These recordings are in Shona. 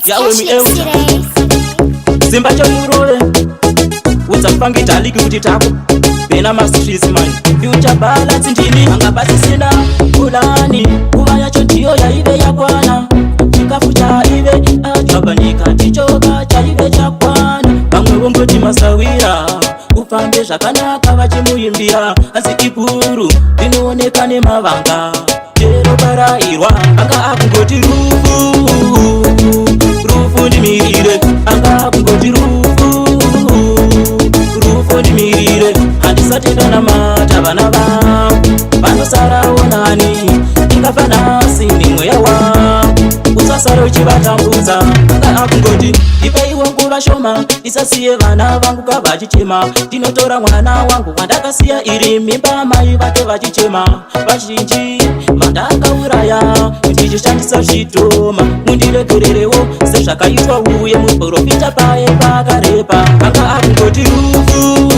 yawe mieu Simba cho murole Uza mpangi taliki kuti tako Pena masterpiece man Future balance ndini Anga basi sina Ulani Kuvaya chontiyo ya ive ya kwana Chikafu cha ive Chabanika chichoka cha ive cha kwana Bamwe wongoti masawira Upambe shakanaka vachimuimbia Asi ipuru Vinoonekane mavanga Jero parairwa Anga akungoti rufu Rufu ndimirire Anga akungoti rufu Rufu ndimirire Handisatenda na mata vana vangu Vanosarawo nani Ingafana sini mweya wangu Usasaro chivatambudza Anga akungoti Ipe iwe nguva shoma Isasiye vana vangu kavachichema Tinotora mwana wangu Vandakasiya iri mimba mai vake vachichema Vazhinji vandakauraya Ndichishandisa zvitoma Mundiregererewo Sezvakaitwa uye muprofita paye pakarepa Anga akungoti rufu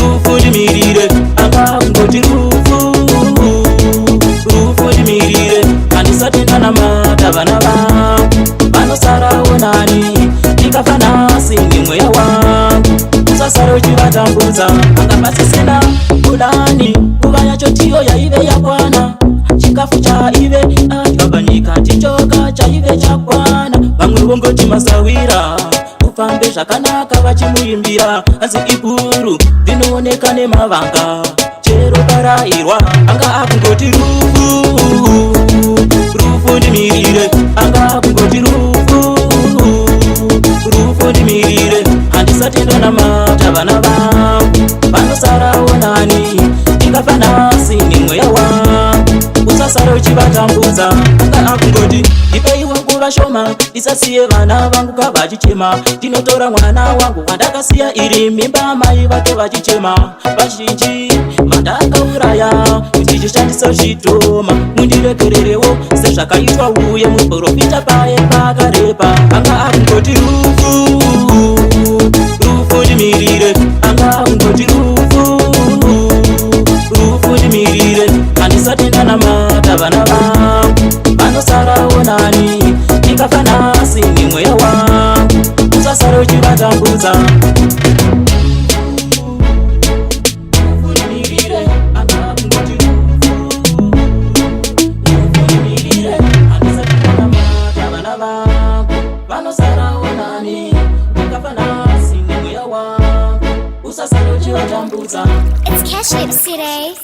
Rufu ndimirire Anga akungoti rufu Rufu ndimirire Handisatenda na mata vana vangu Vanosarawo nani Ndikafana sini mweya wangu Usasaro chivatambudza Anga pasisina Ulani Kuvaya chotiyo ya ive ya kwana Chikafu cha ive Chabanika chichoka cha ive cha kwana Vamwe vongoti masawira Upambe zvakanaka vachimuimbira Asi ipuru Vinoonekane mavanga Chero parairwa Anga akungoti rufu Rufu ndimirire Anga akungoti rufu Rufu ndimirire Handisatenda na mata vana vangu Vanosarawo nani Ingafana sini mweya wangu Usasaro chivatambudza Anga akungoti Ipe iwe nguva shoma Isasiye vana vangu kavachichema Tinotora mwana wangu Vandakasiya iri mimba mai vake vachichema Vazhinji vandakauraya Ndichishandisa zvitoma Mundiregererewo Sezvakaitwa uye muprofita paye pakarepa Anga akungoti rufu Rufu ndimirire Anga akungoti rufu Rufu ndimirire Handisatenda na mata vana vangu Vanosarawo nani Ingafana sini mweya wangu Usasaro chivatambudza It's Cash Lips today.